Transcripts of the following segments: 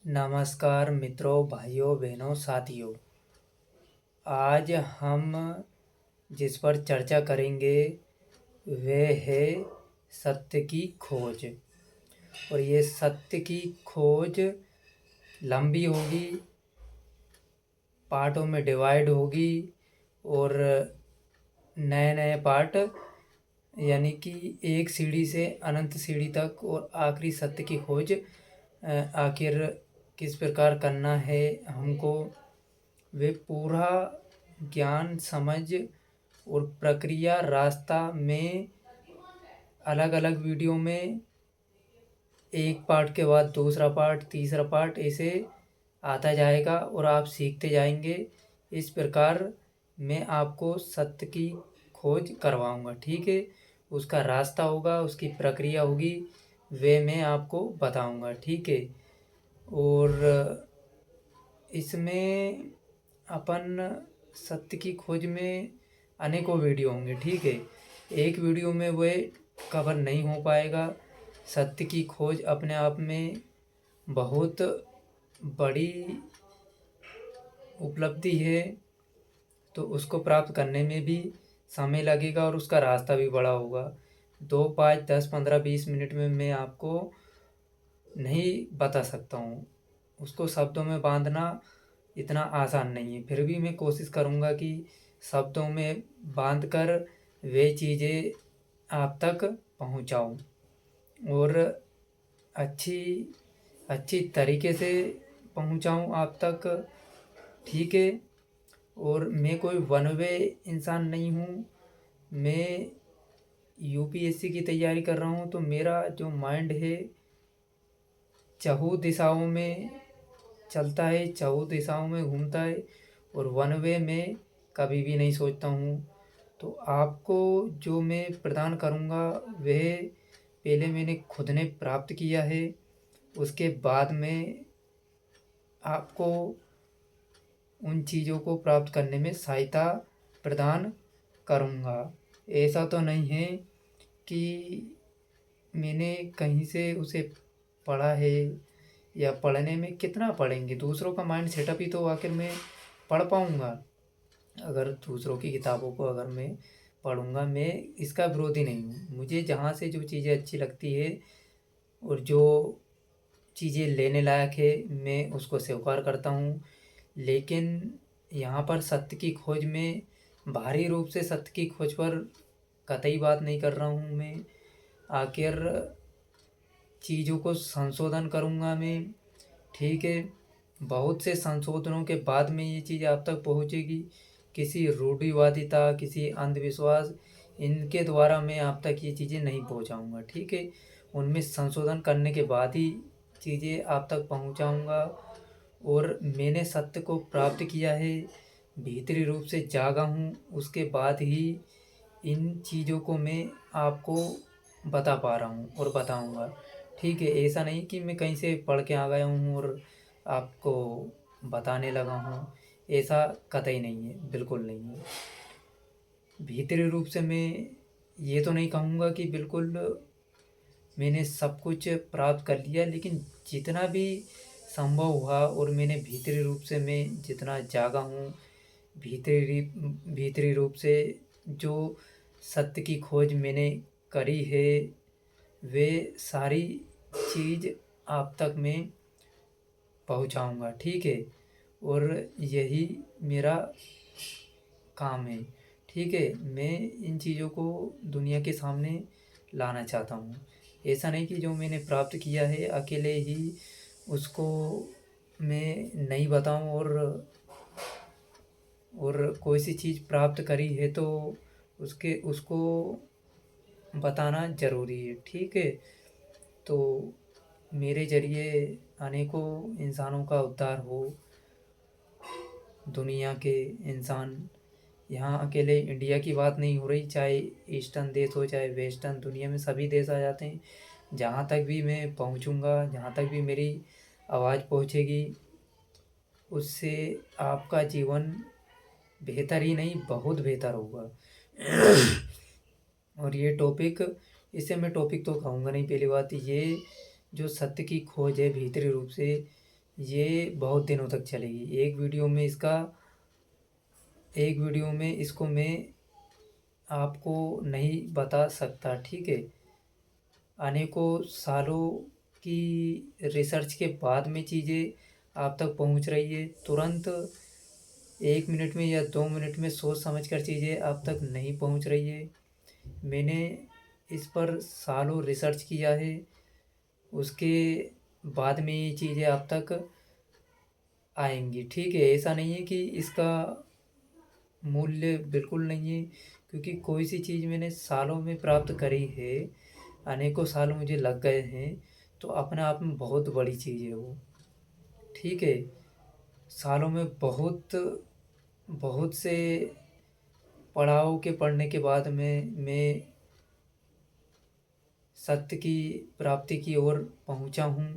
नमस्कार मित्रों, भाइयों, बहनों, साथियों। आज हम जिस पर चर्चा करेंगे वह है सत्य की खोज। और ये सत्य की खोज लंबी होगी, पार्टों में डिवाइड होगी और नए नए पार्ट, यानी कि एक सीढ़ी से अनंत सीढ़ी तक और आखिरी सत्य की खोज आखिर किस प्रकार करना है हमको, वे पूरा ज्ञान, समझ और प्रक्रिया, रास्ता में अलग अलग वीडियो में एक पार्ट के बाद दूसरा पार्ट, तीसरा पार्ट ऐसे आता जाएगा और आप सीखते जाएंगे। इस प्रकार मैं आपको सत्य की खोज करवाऊंगा, ठीक है। उसका रास्ता होगा, उसकी प्रक्रिया होगी, वे मैं आपको बताऊंगा, ठीक है। और इसमें अपन सत्य की खोज में अनेकों वीडियो होंगे, ठीक है। एक वीडियो में वह कवर नहीं हो पाएगा। सत्य की खोज अपने आप में बहुत बड़ी उपलब्धि है, तो उसको प्राप्त करने में भी समय लगेगा और उसका रास्ता भी बड़ा होगा। 2, 5, 10, 15, 20 मिनट में मैं आपको नहीं बता सकता हूँ। उसको शब्दों में बांधना इतना आसान नहीं है, फिर भी मैं कोशिश करूँगा कि शब्दों में बांध कर वे चीज़ें आप तक पहुँचाऊँ और अच्छी अच्छी तरीके से पहुँचाऊँ आप तक, ठीक है। और मैं कोई वन वे इंसान नहीं हूँ। मैं यूपीएससी की तैयारी कर रहा हूँ, तो मेरा जो माइंड है चहु दिशाओं में चलता है, चहु दिशाओं में घूमता है और वन वे में कभी भी नहीं सोचता हूँ। तो आपको जो मैं प्रदान करूँगा वह पहले मैंने खुद ने प्राप्त किया है, उसके बाद में आपको उन चीज़ों को प्राप्त करने में सहायता प्रदान करूँगा। ऐसा तो नहीं है कि मैंने कहीं से उसे पढ़ा है, या पढ़ने में कितना पढ़ेंगे, दूसरों का माइंड सेटअप ही तो आखिर मैं पढ़ पाऊँगा। अगर दूसरों की किताबों को अगर मैं पढ़ूँगा, मैं इसका विरोधी नहीं हूँ। मुझे जहाँ से जो चीज़ें अच्छी लगती है और जो चीज़ें लेने लायक है, मैं उसको स्वीकार करता हूँ। लेकिन यहाँ पर सत्य की खोज में बाहरी रूप से सत्य की खोज पर कतई बात नहीं कर रहा हूँ मैं। आखिर चीज़ों को संशोधन करूँगा मैं, ठीक है। बहुत से संशोधनों के बाद में ये चीज़ आप तक पहुँचेगी। किसी रूढ़िवादिता, किसी अंधविश्वास, इनके द्वारा मैं आप तक ये चीज़ें नहीं पहुँचाऊँगा, ठीक है। उनमें संशोधन करने के बाद ही चीज़ें आप तक पहुँचाऊँगा। और मैंने सत्य को प्राप्त किया है, भीतरी रूप से जागा हूँ, उसके बाद ही इन चीज़ों को मैं आपको बता पा रहा हूँ और बताऊँगा, ठीक है। ऐसा नहीं कि मैं कहीं से पढ़ के आ गया हूँ और आपको बताने लगा हूँ, ऐसा कतई नहीं है, बिल्कुल नहीं है। भीतरी रूप से मैं ये तो नहीं कहूँगा कि बिल्कुल मैंने सब कुछ प्राप्त कर लिया, लेकिन जितना भी संभव हुआ और मैंने भीतरी रूप से मैं जितना जागा हूँ, भीतरी भीतरी रूप से जो सत्य की खोज मैंने करी है, वे सारी चीज़ आप तक मैं पहुँचाऊँगा, ठीक है। और यही मेरा काम है, ठीक है। मैं इन चीज़ों को दुनिया के सामने लाना चाहता हूँ। ऐसा नहीं कि जो मैंने प्राप्त किया है अकेले ही उसको मैं नहीं बताऊँ, और कोई सी चीज़ प्राप्त करी है तो उसको बताना ज़रूरी है, ठीक है। तो मेरे ज़रिए अनेकों इंसानों का उद्धार हो, दुनिया के इंसान, यहाँ अकेले इंडिया की बात नहीं हो रही, चाहे ईस्टर्न देश हो चाहे वेस्टर्न, दुनिया में सभी देश आ जाते हैं। जहाँ तक भी मैं पहुँचूँगा, जहाँ तक भी मेरी आवाज़ पहुँचेगी, उससे आपका जीवन बेहतर ही नहीं बहुत बेहतर होगा। और ये टॉपिक, इसे मैं टॉपिक तो कहूँगा नहीं। पहली बात ये जो सत्य की खोज है भीतरी रूप से, ये बहुत दिनों तक चलेगी। एक वीडियो में इसको मैं आपको नहीं बता सकता, ठीक है। अनेकों सालों की रिसर्च के बाद में चीज़ें आप तक पहुंच रही है। तुरंत 1 मिनट में या 2 मिनट में सोच समझ कर चीज़ें आप तक नहीं पहुंच रही है। मैंने इस पर सालों रिसर्च किया है, उसके बाद में ये चीज़ें आप तक आएंगी, ठीक है। ऐसा नहीं है कि इसका मूल्य बिल्कुल नहीं है, क्योंकि कोई सी चीज़ मैंने सालों में प्राप्त करी है, अनेकों साल मुझे लग गए हैं, तो अपने आप में बहुत बड़ी चीज़ है वो, ठीक है। सालों में बहुत बहुत से पड़ाव के पढ़ने के बाद में मैं सत्य की प्राप्ति की ओर पहुंचा हूं।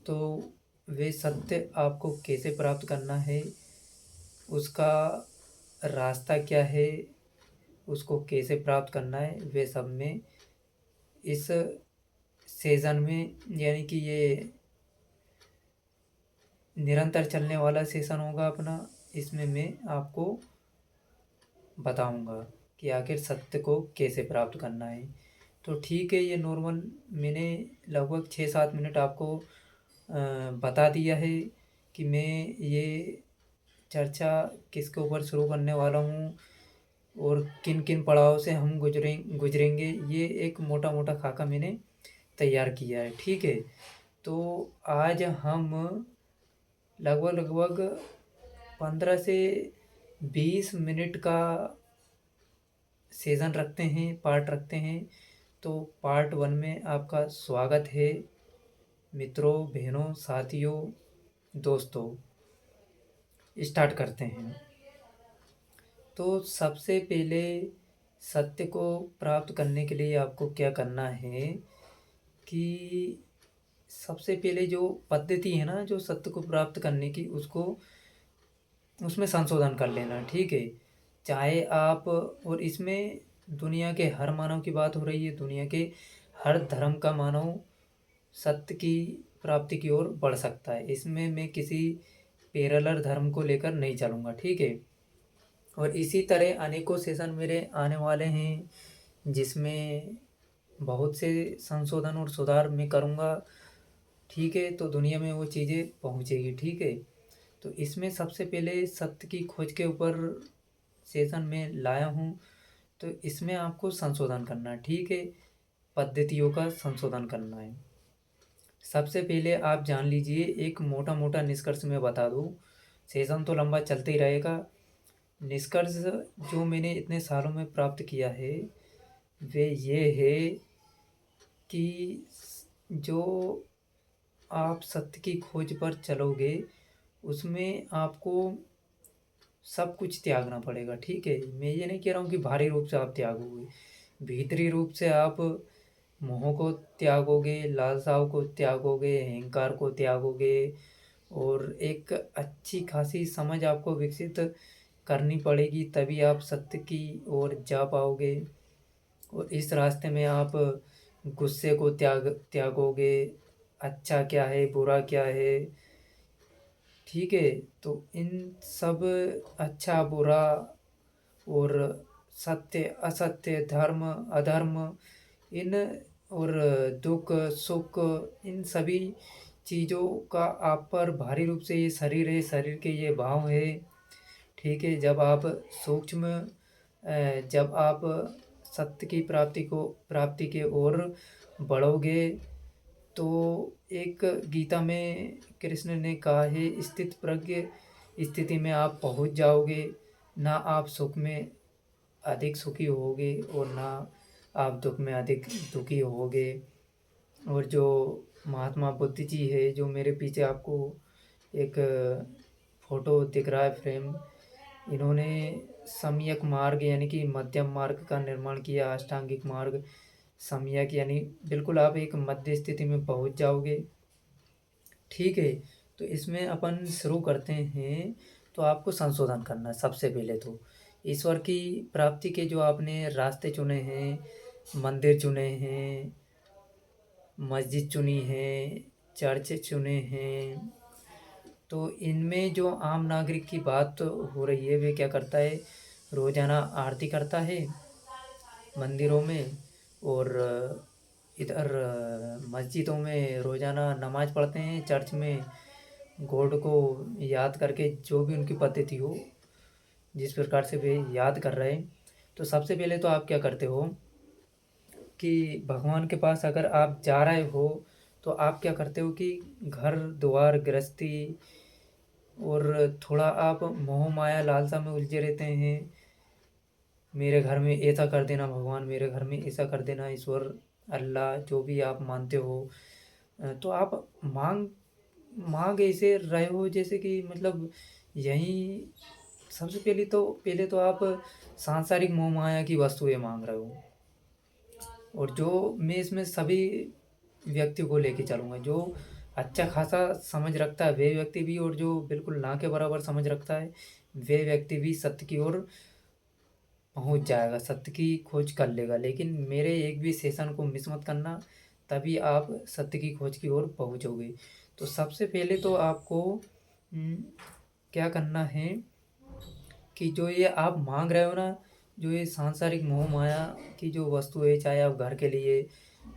तो वे सत्य आपको कैसे प्राप्त करना है, उसका रास्ता क्या है, उसको कैसे प्राप्त करना है, वे सब में इस सीज़न में, यानी कि ये निरंतर चलने वाला सेशन होगा अपना, इसमें मैं आपको बताऊंगा कि आखिर सत्य को कैसे प्राप्त करना है। तो ठीक है, ये नॉर्मल मैंने लगभग 6-7 मिनट आपको बता दिया है कि मैं ये चर्चा किसके ऊपर शुरू करने वाला हूँ और किन किन पड़ाव से हम गुजरेंगे। ये एक मोटा मोटा खाका मैंने तैयार किया है, ठीक है। तो आज हम लगभग लगभग 15 से 20 मिनट का सेशन रखते हैं, पार्ट रखते हैं। तो पार्ट 1 में आपका स्वागत है मित्रों, बहनों, साथियों, दोस्तों। स्टार्ट करते हैं। तो सबसे पहले सत्य को प्राप्त करने के लिए आपको क्या करना है कि सबसे पहले जो पद्धति है ना, जो सत्य को प्राप्त करने की, उसको उसमें संशोधन कर लेना, ठीक है। चाहे आप, और इसमें दुनिया के हर मानव की बात हो रही है, दुनिया के हर धर्म का मानव सत्य की प्राप्ति की ओर बढ़ सकता है। इसमें मैं किसी पैरेलल धर्म को लेकर नहीं चलूँगा, ठीक है। और इसी तरह अनेकों सेशन मेरे आने वाले हैं, जिसमें बहुत से संशोधन और सुधार मैं करूँगा, ठीक है। तो दुनिया में वो चीज़ें पहुँचेगी, ठीक है। तो इसमें सबसे पहले सत्य की खोज के ऊपर सेशन में लाया हूँ। तो इसमें आपको संशोधन करना है, ठीक है। पद्धतियों का संशोधन करना है। सबसे पहले आप जान लीजिए, एक मोटा मोटा निष्कर्ष मैं बता दूँ, सेशन तो लंबा चलते ही रहेगा। निष्कर्ष जो मैंने इतने सालों में प्राप्त किया है, वे ये है कि जो आप सत्य की खोज पर चलोगे, उसमें आपको सब कुछ त्यागना पड़ेगा, ठीक है। मैं ये नहीं कह रहा हूँ कि भारी रूप से आप त्यागोगे, भीतरी रूप से आप मोह को त्यागोगे, लालसाओं को त्यागोगे, अहंकार को त्यागोगे, और एक अच्छी खासी समझ आपको विकसित करनी पड़ेगी, तभी आप सत्य की ओर जा पाओगे। और इस रास्ते में आप गुस्से को त्यागोगे, अच्छा क्या है, बुरा क्या है, ठीक है। तो इन सब अच्छा बुरा और सत्य असत्य, धर्म अधर्म, इन और दुख सुख, इन सभी चीज़ों का आप पर भारी रूप से ये शरीर है, शरीर के ये भाव है, ठीक है। जब आप सत्य की प्राप्ति के ओर बढ़ोगे, तो एक गीता में कृष्ण ने कहा है, स्थित प्रज्ञ स्थिति में आप पहुंच जाओगे। ना आप सुख में अधिक सुखी होगे और ना आप दुख में अधिक दुखी होगे। और जो महात्मा बुद्ध जी है, जो मेरे पीछे आपको एक फोटो दिख रहा है, फ्रेम, इन्होंने सम्यक मार्ग यानी कि मध्यम मार्ग का निर्माण किया, अष्टांगिक मार्ग, सम्यक यानी बिल्कुल आप एक मध्य स्थिति में पहुंच जाओगे, ठीक है। तो इसमें अपन शुरू करते हैं। तो आपको संशोधन करना है सबसे पहले तो, ईश्वर की प्राप्ति के जो आपने रास्ते चुने हैं, मंदिर चुने हैं, मस्जिद चुनी है, चर्च चुने हैं, तो इनमें जो आम नागरिक की बात हो रही है, वे क्या करता है, रोज़ाना आरती करता है मंदिरों में, और इधर मस्जिदों में रोज़ाना नमाज़ पढ़ते हैं, चर्च में गॉड को याद करके जो भी उनकी पद्धति हो, जिस प्रकार से वे याद कर रहे हैं। तो सबसे पहले तो आप क्या करते हो कि भगवान के पास अगर आप जा रहे हो, तो आप क्या करते हो कि घर द्वार गृहस्थी और थोड़ा आप मोह माया लालसा में उलझे रहते हैं। मेरे घर में ऐसा कर देना भगवान, मेरे घर में ऐसा कर देना ईश्वर, अल्लाह, जो भी आप मानते हो। तो आप मांग मांग ऐसे रहे हो जैसे कि मतलब यही सबसे पहले तो आप सांसारिक मोह माया की वस्तुएं मांग रहे हो। और जो मैं इसमें सभी व्यक्ति को लेके चलूँगा, जो अच्छा खासा समझ रखता है वे व्यक्ति भी, और जो बिल्कुल ना के बराबर समझ रखता है वे व्यक्ति भी सत्य की ओर पहुँच जाएगा, सत्य की खोज कर लेगा। लेकिन मेरे एक भी सेशन को मिस मत करना, तभी आप सत्य की खोज की ओर पहुँचोगे। तो सबसे पहले तो आपको उम, क्या करना है कि जो ये आप माँग रहे हो ना, जो ये सांसारिक मोह माया की जो वस्तु है, चाहे आप घर के लिए,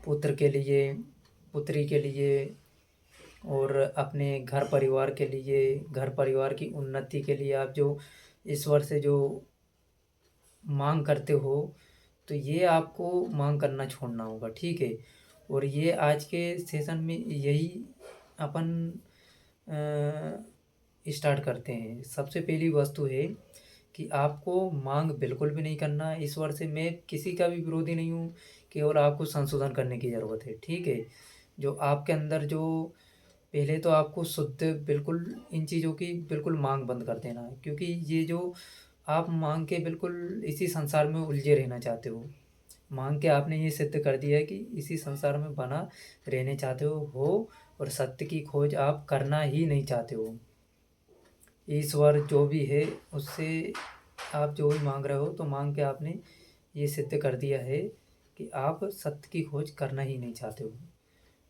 पुत्र के लिए, पुत्री के लिए, और अपने घर परिवार के लिए, घर परिवार की उन्नति के लिए आप जो ईश्वर से जो माँग करते हो, तो ये आपको माँग करना छोड़ना होगा, ठीक है? और ये आज के सेशन में यही अपन स्टार्ट करते हैं। सबसे पहली वस्तु है कि आपको माँग बिल्कुल भी नहीं करना है ईश्वर से। मैं किसी का भी विरोधी नहीं हूँ, केवल आपको संशोधन करने की ज़रूरत है, ठीक है? जो आपके अंदर जो पहले तो आपको शुद्ध बिल्कुल इन चीज़ों की बिल्कुल माँग बंद कर देना है, क्योंकि ये जो आप माँग के बिल्कुल इसी संसार में उलझे रहना चाहते हो। माँग के आपने ये सिद्ध कर दिया है कि इसी संसार में बना रहने चाहते हो, और सत्य की खोज आप करना ही नहीं चाहते हो। ईश्वर जो भी है उससे आप जो भी माँग रहे हो, तो माँग के आपने ये सिद्ध कर दिया है कि आप सत्य की खोज करना ही नहीं चाहते हो।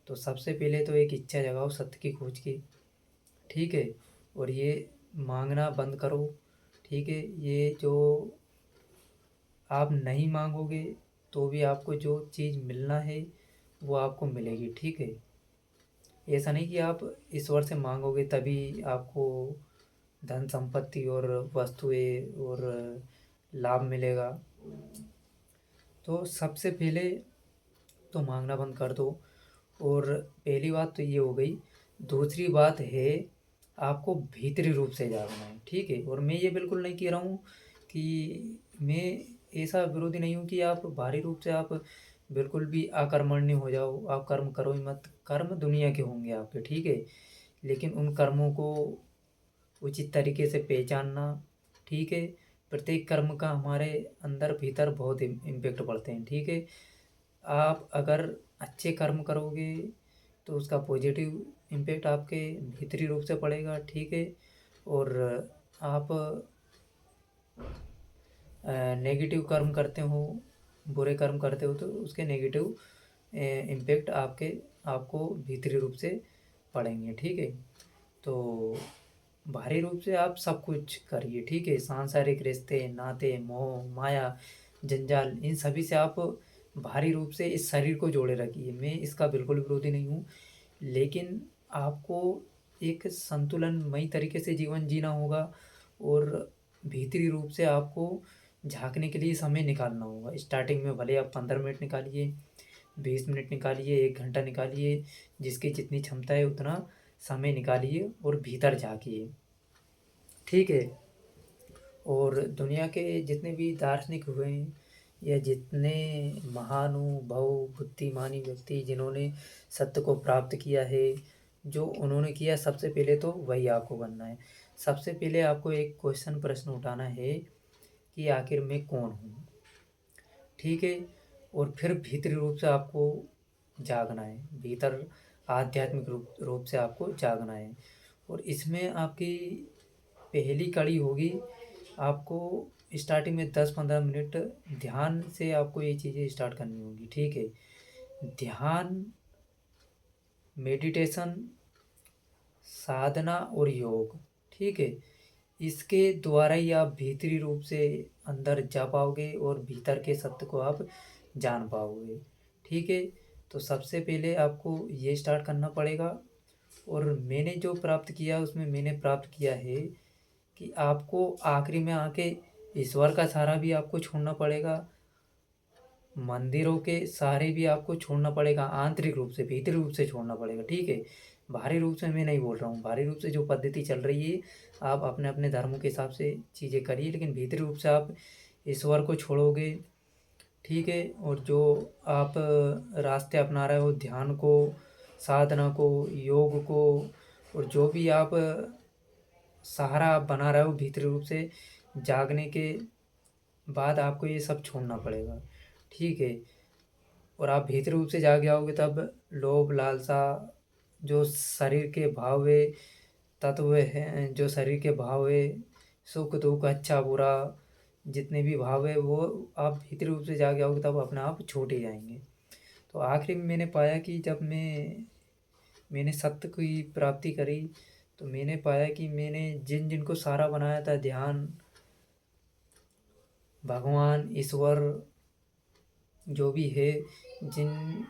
तो सबसे पहले तो एक इच्छा जगाओ सत्य की खोज की, ठीक है? और ये माँगना बंद करो, ठीक है? ये जो आप नहीं माँगोगे तो भी आपको जो चीज़ मिलना है वो आपको मिलेगी, ठीक है? ऐसा नहीं कि आप ईश्वर से माँगोगे तभी आपको धन संपत्ति और वस्तुएँ और लाभ मिलेगा। तो सबसे पहले तो माँगना बंद कर दो। और पहली बात तो ये हो गई। दूसरी बात है, आपको भीतरी रूप से जागना है, ठीक है? और मैं ये बिल्कुल नहीं कह रहा हूँ कि मैं ऐसा विरोधी नहीं हूँ कि आप बाहरी रूप से आप बिल्कुल भी अकर्मण्य हो जाओ, आप कर्म करो ही मत। कर्म दुनिया के होंगे आपके, ठीक है? लेकिन उन कर्मों को उचित तरीके से पहचानना, ठीक है? प्रत्येक कर्म का हमारे अंदर भीतर बहुत इम्पैक्ट पड़ते हैं, ठीक है? आप अगर अच्छे कर्म करोगे तो उसका पॉजिटिव इम्पैक्ट आपके भीतरी रूप से पड़ेगा, ठीक है? और आप नेगेटिव कर्म करते हो, बुरे कर्म करते हो, तो उसके नेगेटिव इम्पैक्ट आपको भीतरी रूप से पड़ेंगे, ठीक है? तो बाहरी रूप से आप सब कुछ करिए, ठीक है? सांसारिक रिश्ते, नाते, मोह, माया, जंजाल, इन सभी से आप बाहरी रूप से इस शरीर को जोड़े रखिए। मैं इसका बिल्कुल विरोधी नहीं हूँ, लेकिन आपको एक संतुलनमयी तरीके से जीवन जीना होगा, और भीतरी रूप से आपको झाँकने के लिए समय निकालना होगा। स्टार्टिंग में भले आप 15 मिनट निकालिए, 20 मिनट निकालिए, 1 घंटा निकालिए, जिसकी जितनी क्षमता है उतना समय निकालिए और भीतर झाँकिए, ठीक है? और दुनिया के जितने भी दार्शनिक हुए हैं, या जितने महानुभव बुद्धिमानी व्यक्ति जिन्होंने सत्य को प्राप्त किया है, जो उन्होंने किया, सबसे पहले तो वही आपको बनना है। सबसे पहले आपको एक प्रश्न उठाना है कि आखिर मैं कौन हूँ, ठीक है? और फिर भीतरी रूप से आपको जागना है, भीतर आध्यात्मिक रूप से आपको जागना है। और इसमें आपकी पहली कड़ी होगी, आपको स्टार्टिंग में 10-15 मिनट ध्यान से आपको ये चीज़ें स्टार्ट करनी होगी, ठीक है? ध्यान, मेडिटेशन साधना और योग, ठीक है। इसके द्वारा ही आप भीतरी रूप से अंदर जा पाओगे और भीतर के सत्य को आप जान पाओगे, ठीक है। तो सबसे पहले आपको ये स्टार्ट करना पड़ेगा। और मैंने जो प्राप्त किया उसमें मैंने प्राप्त किया है कि आपको आखिरी में आके ईश्वर का सहारा भी आपको छोड़ना पड़ेगा, मंदिरों के सहारे भी आपको छोड़ना पड़ेगा, आंतरिक रूप से भीतरी रूप से छोड़ना पड़ेगा, ठीक है। बाहरी रूप से मैं नहीं बोल रहा हूँ, बाहरी रूप से जो पद्धति चल रही है आप अपने अपने धर्मों के हिसाब से चीज़ें करिए, लेकिन भीतरी रूप से आप ईश्वर को छोड़ोगे, ठीक है। और जो आप रास्ते अपना रहे हो, ध्यान को, साधना को, योग को, और जो भी आप सहारा आप बना रहे हो भीतरी रूप से, जागने के बाद आपको ये सब छोड़ना पड़ेगा, ठीक है। और आप भीतरी रूप से जाग जाओगे तब लोभ लालसा, जो शरीर के भाव है, तत्व हैं जो शरीर के भाव है, सुख दुख अच्छा बुरा, जितने भी भाव है वो आप भीतरी रूप से जाग जाओगे तब अपने आप छूट ही जाएंगे। तो आखिरी में मैंने पाया कि जब मैंने सत्य की प्राप्ति करी, तो मैंने पाया कि मैंने जिन जिनको सारा बनाया था, ध्यान, भगवान, ईश्वर, जो भी है, जिन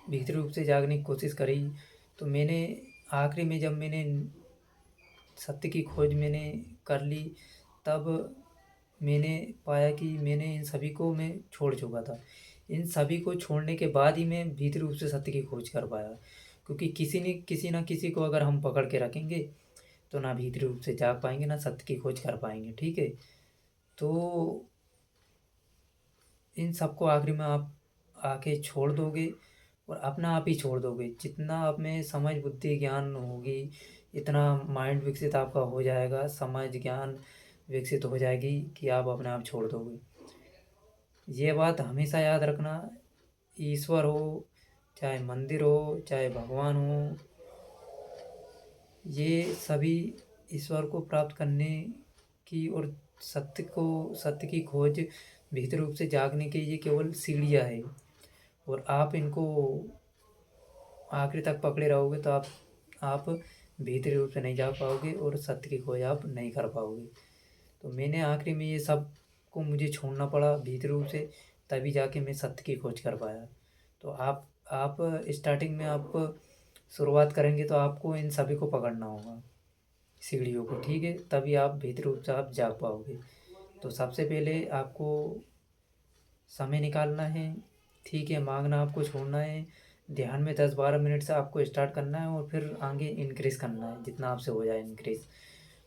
भीतरी रूप से जागने की कोशिश करी, तो मैंने आखिरी में जब मैंने सत्य की खोज मैंने कर ली, तब मैंने पाया कि मैंने इन सभी को मैं छोड़ चुका था। इन सभी को छोड़ने के बाद ही मैं भीतरी रूप से सत्य की खोज कर पाया, क्योंकि किसी ना किसी को अगर हम पकड़ के रखेंगे तो ना भीतरी रूप से जाग पाएंगे, ना सत्य की खोज कर पाएंगे, ठीक है। तो इन सबको आखिरी में आप आके छोड़ दोगे और अपना आप ही छोड़ दोगे। जितना आप में समझ बुद्धि ज्ञान होगी, इतना माइंड विकसित आपका हो जाएगा, समझ ज्ञान विकसित हो जाएगी कि आप अपने आप छोड़ दोगे। ये बात हमेशा याद रखना, ईश्वर हो, चाहे मंदिर हो, चाहे भगवान हो, ये सभी ईश्वर को प्राप्त करने की और सत्य की खोज भीतर रूप से जागने के ये केवल सीढ़ियाँ है। और आप इनको आखिरी तक पकड़े रहोगे तो आप भीतरी रूप से नहीं जा पाओगे और सत्य की खोज आप नहीं कर पाओगे। तो मैंने आखिरी में ये सब को मुझे छोड़ना पड़ा भीतरी रूप से, तभी जाके मैं सत्य की खोज कर पाया। तो आप स्टार्टिंग में आप शुरुआत करेंगे तो आपको इन सभी को पकड़ना होगा, सीढ़ियों को, ठीक है, तभी आप भीतरी रूप से आप जाग पाओगे। तो सबसे पहले आपको समय निकालना है, ठीक है, मांगना आपको छोड़ना है, ध्यान में 10-12 मिनट से आपको स्टार्ट करना है और फिर आगे इंक्रीज़ करना है जितना आपसे हो जाए इंक्रीज़।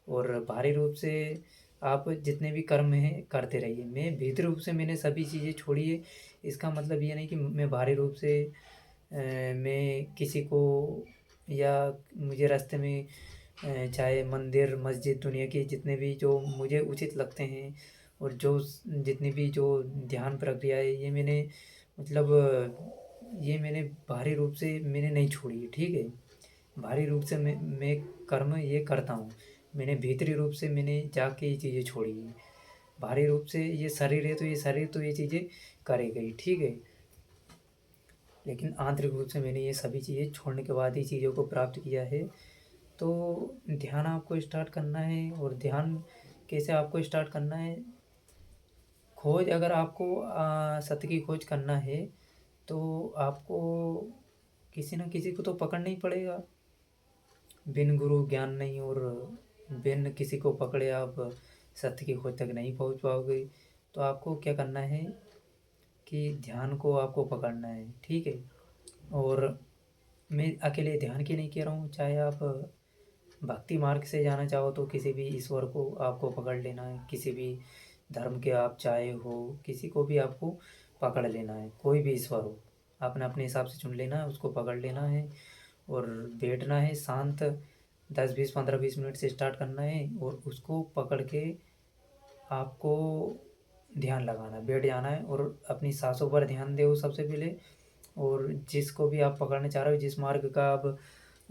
और भारी रूप से आप जितने भी कर्म हैं करते रहिए। मैं भीतरी रूप से मैंने सभी चीज़ें छोड़ी है, इसका मतलब ये नहीं कि मैं भारी रूप से मैं किसी को, या मुझे रास्ते में चाहे मंदिर मस्जिद दुनिया के जितने भी जो मुझे उचित लगते हैं, और जो जितनी भी जो ध्यान प्रक्रिया है, ये मैंने मतलब ये मैंने भारी रूप से मैंने नहीं छोड़ी है, ठीक है। भारी रूप से मैं कर्म ये करता हूँ, मैंने भीतरी रूप से मैंने जाके ये चीज़ें छोड़ी है। भारी रूप से ये शरीर है तो ये शरीर तो ये चीज़ें करेगा ही, ठीक है। लेकिन आंतरिक रूप से मैंने ये सभी चीज़ें छोड़ने के बाद ही चीज़ों को प्राप्त किया है। तो ध्यान आपको स्टार्ट करना है, और ध्यान कैसे आपको स्टार्ट करना है, खोज अगर आपको सत्य की खोज करना है तो आपको किसी न किसी को तो पकड़ना ही पड़ेगा। बिन गुरु ज्ञान नहीं, और बिन किसी को पकड़े आप सत्य की खोज तक नहीं पहुंच पाओगे। तो आपको क्या करना है कि ध्यान को आपको पकड़ना है, ठीक है। और मैं अकेले ध्यान की नहीं कह रहा हूँ, चाहे आप भक्ति मार्ग से जाना चाहो तो किसी भी ईश्वर को आपको पकड़ लेना है, किसी भी धर्म के आप चाहे हो, किसी को भी आपको पकड़ लेना है, कोई भी ईश्वर हो, आपने अपने हिसाब से चुन लेना है, उसको पकड़ लेना है और बैठना है शांत। 10-20-15-20 मिनट से स्टार्ट करना है और उसको पकड़ के आपको ध्यान लगाना है, बैठ जाना है और अपनी सांसों पर ध्यान दो सबसे पहले। और जिसको भी आप पकड़ना चाह रहे हो, जिस मार्ग का आप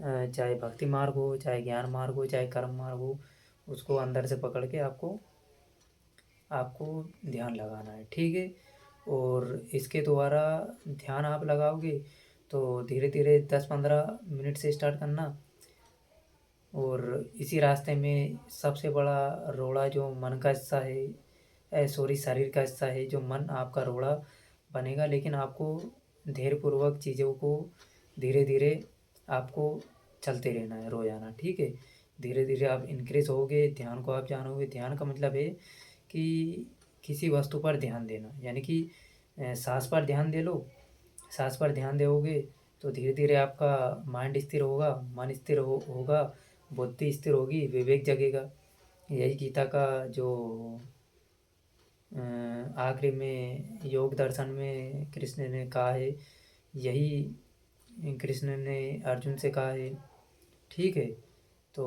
चाहे भक्ति मार्ग हो, चाहे ज्ञान मार्ग हो, चाहे कर्म मार्ग हो, उसको अंदर से पकड़ के आपको आपको ध्यान लगाना है, ठीक है। और इसके द्वारा ध्यान आप लगाओगे तो धीरे धीरे 10-15 मिनट से स्टार्ट करना, और इसी रास्ते में सबसे बड़ा रोड़ा जो मन का हिस्सा है, सॉरी शरीर का हिस्सा है, जो मन आपका रोड़ा बनेगा। लेकिन आपको धैर्यपूर्वक चीज़ों को धीरे धीरे आपको चलते रहना है रोज़ाना, ठीक है। धीरे धीरे आप इंक्रीज होगे, ध्यान को आप जानोगे। ध्यान का मतलब है कि किसी वस्तु पर ध्यान देना, यानी कि सांस पर ध्यान दे लो। सांस पर ध्यान दोगे तो धीरे धीरे आपका माइंड स्थिर होगा, मन स्थिर होगा, बुद्धि स्थिर होगी, विवेक जगेगा। यही गीता का जो आखिरी में योग दर्शन में कृष्ण ने कहा है, यही कृष्ण ने अर्जुन से कहा है, ठीक है। तो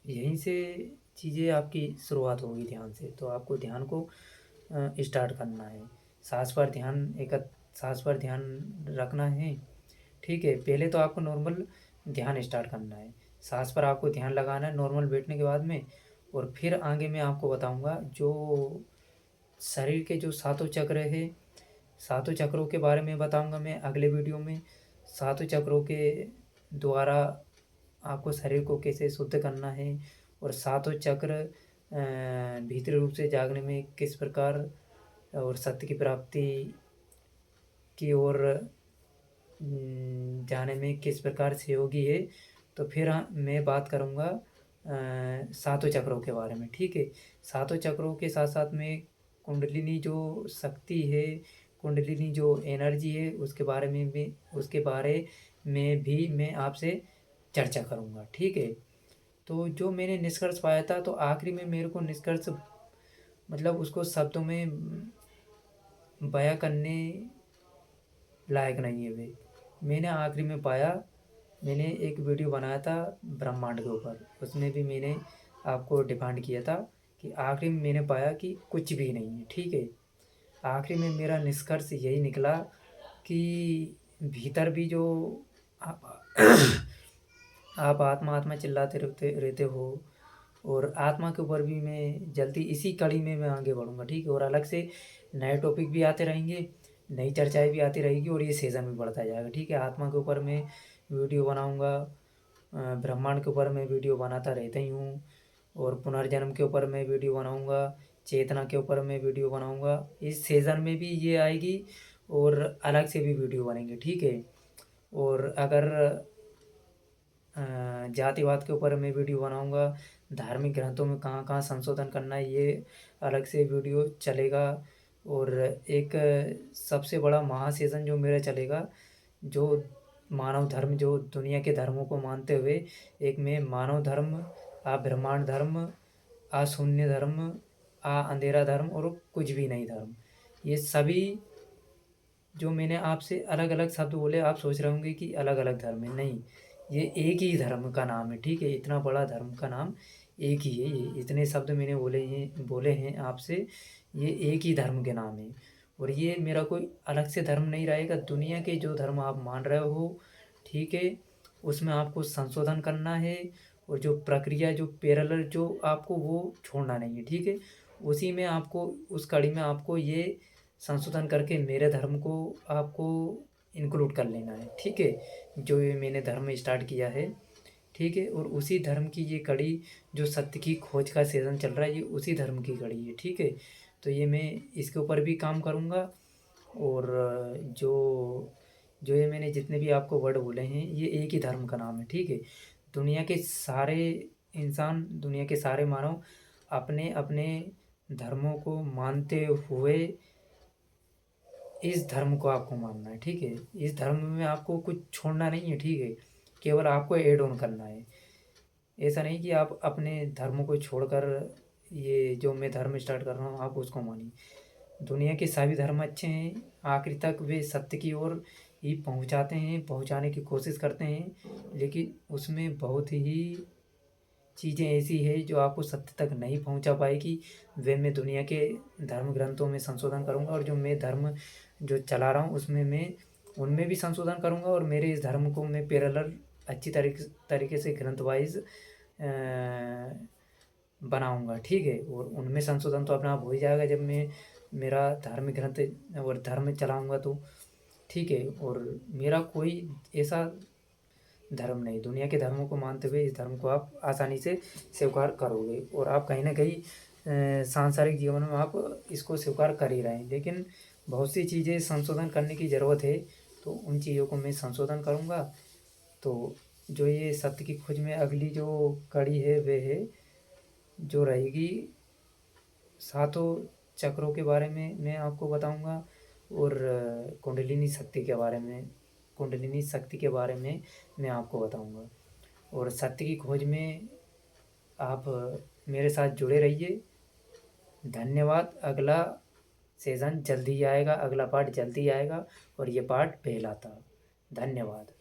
यहीं से चीज़ें आपकी शुरुआत होगी ध्यान से। तो आपको ध्यान को स्टार्ट करना है। सांस पर ध्यान सांस पर ध्यान रखना है, ठीक है। पहले तो आपको नॉर्मल ध्यान स्टार्ट करना है, सांस पर आपको ध्यान लगाना है नॉर्मल बैठने के बाद में। और फिर आगे मैं आपको बताऊंगा जो शरीर के जो सातों चक्र है, सातों चक्रों के बारे में बताऊंगा मैं अगले वीडियो में। सातों चक्रों के द्वारा आपको शरीर को कैसे शुद्ध करना है, और सातों चक्र भीतरी रूप से जागने में किस प्रकार और सत्य की प्राप्ति की ओर जाने में किस प्रकार सहयोगी है। तो फिर मैं बात करूँगा सातों चक्रों के बारे में, ठीक है। सातों चक्रों के साथ साथ में कुंडलिनी जो शक्ति है, कुंडलिनी जो एनर्जी है, उसके बारे में भी मैं आपसे चर्चा करूँगा, ठीक है। तो जो मैंने निष्कर्ष पाया था, तो आखिरी में मेरे को निष्कर्ष मतलब उसको शब्दों में बयां करने लायक नहीं है वे। मैंने आखिरी में पाया, मैंने एक वीडियो बनाया था ब्रह्मांड के ऊपर, उसमें भी मैंने आपको डिफाइंड किया था कि आखिरी में मैंने पाया कि कुछ भी नहीं है, ठीक है। आखिरी में मेरा निष्कर्ष यही निकला कि भीतर भी जो आप, आप आत्मा आत्मा चिल्लाते रहते रहते हो, और आत्मा के ऊपर भी मैं जल्दी इसी कड़ी में मैं आगे बढ़ूँगा, ठीक है। और अलग से नए टॉपिक भी आते रहेंगे, नई चर्चाएं भी आती रहेगी, और ये सीज़न भी बढ़ता जाएगा, ठीक है। आत्मा के ऊपर मैं वीडियो बनाऊँगा, ब्रह्मांड के ऊपर मैं वीडियो बनाता रहता ही हूँ, और पुनर्जन्म के ऊपर मैं वीडियो बनाऊँगा, चेतना के ऊपर मैं वीडियो बनाऊँगा। इस सीज़न में भी ये आएगी, और अलग से भी वीडियो बनेंगे, ठीक है। और अगर जातिवाद के ऊपर मैं वीडियो बनाऊंगा, धार्मिक ग्रंथों में कहाँ कहाँ संशोधन करना है, ये अलग से वीडियो चलेगा। और एक सबसे बड़ा महासेशन जो मेरा चलेगा, जो मानव धर्म, जो दुनिया के धर्मों को मानते हुए एक में मानव धर्म, आ ब्रह्मांड धर्म, आ शून्य धर्म, आ अंधेरा धर्म, और कुछ भी नहीं धर्म, ये सभी जो मैंने आपसे अलग अलग शब्द बोले, आप सोच रहे होंगे कि अलग अलग धर्म है, नहीं, ये एक ही धर्म का नाम है, ठीक है। इतना बड़ा धर्म का नाम एक ही है। ये इतने शब्द मैंने बोले हैं आपसे, ये एक ही धर्म के नाम है। और ये मेरा कोई अलग से धर्म नहीं रहेगा। दुनिया के जो धर्म आप मान रहे हो, ठीक है, उसमें आपको संशोधन करना है, और जो प्रक्रिया, जो पैरेलल, जो आपको वो छोड़ना नहीं है, ठीक है। उसी में आपको, उस कड़ी में आपको ये संशोधन करके मेरे धर्म को आपको इंक्लूड कर लेना है, ठीक है। जो ये मैंने धर्म स्टार्ट किया है, ठीक है। और उसी धर्म की ये कड़ी, जो सत्य की खोज का सीज़न चल रहा है, ये उसी धर्म की कड़ी है, ठीक है। तो ये मैं इसके ऊपर भी काम करूँगा। और जो जो ये मैंने जितने भी आपको वर्ड बोले हैं, ये एक ही धर्म का नाम है, ठीक है। दुनिया के सारे इंसान, दुनिया के सारे मानव अपने अपने धर्मों को मानते हुए इस धर्म को आपको मानना है, ठीक है। इस धर्म में आपको कुछ छोड़ना नहीं है, ठीक है। केवल आपको ऐड ऑन करना है। ऐसा नहीं कि आप अपने धर्म को छोड़कर ये जो मैं धर्म स्टार्ट कर रहा हूँ आप उसको मानिए। दुनिया के सभी धर्म अच्छे हैं, आखिर तक वे सत्य की ओर ही पहुँचाते हैं, पहुँचाने की कोशिश करते हैं। लेकिन उसमें बहुत ही चीज़ें ऐसी है जो आपको सत्य तक नहीं पहुंचा पाएगी। वे मैं दुनिया के धर्म ग्रंथों में संशोधन करूंगा, और जो मैं धर्म जो चला रहा हूँ उसमें मैं उनमें भी संशोधन करूंगा, और मेरे इस धर्म को मैं पैरेलल अच्छी तरीके से ग्रंथ वाइज बनाऊंगा, ठीक है। और उनमें संशोधन तो अपने आप हो ही जाएगा जब मैं मेरा धार्मिक ग्रंथ और धर्म चलाऊंगा तो, ठीक है। और मेरा कोई ऐसा धर्म नहीं। दुनिया के धर्मों को मानते हुए इस धर्म को आप आसानी से स्वीकार करोगे और आप कहीं न कहीं सांसारिक जीवन में आप इसको स्वीकार कर ही रहे हैं। लेकिन बहुत सी चीज़ें संशोधन करने की ज़रूरत है, तो उन चीज़ों को मैं संशोधन करूँगा। तो जो ये सत्य की खोज में अगली जो कड़ी है, वह है जो रहेगी सातों चक्रों के बारे में मैं आपको बताऊँगा और कुंडलिनी शक्ति के बारे में मैं आपको बताऊँगा। और सत्य की खोज में आप मेरे साथ जुड़े रहिए। धन्यवाद। अगला सेशन जल्दी ही आएगा, अगला पार्ट जल्दी आएगा और ये पार्ट पहला था। धन्यवाद।